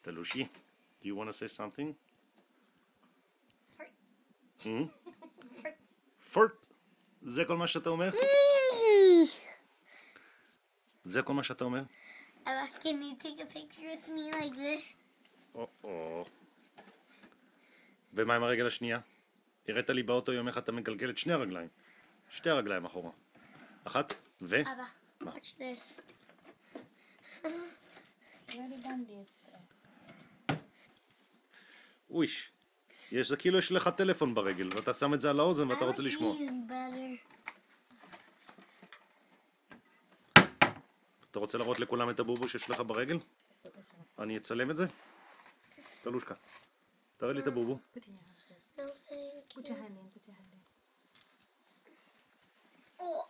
תלושי, do you want to say something? פורט. זה כל מה שאתה אומר? זה כל מה שאתה אומר? Can you take a picture with me like this? ומה עם הרגל השנייה? הראת לי באוטו יום איך אתה מגלגל את שני הרגליים. שתי הרגליים אחורה. אחת, ו... Abba, מה? watch this. אוי, זה כאילו יש לך טלפון ברגל, ואתה שם את זה על האוזן ואתה רוצה לשמוע. אתה רוצה להראות לכולם את הבובו שיש לך ברגל? אני אצלם את זה? תלושקה, תראה לי את הבובו. No, thank you. Put your hand in, put your hand in. Oh,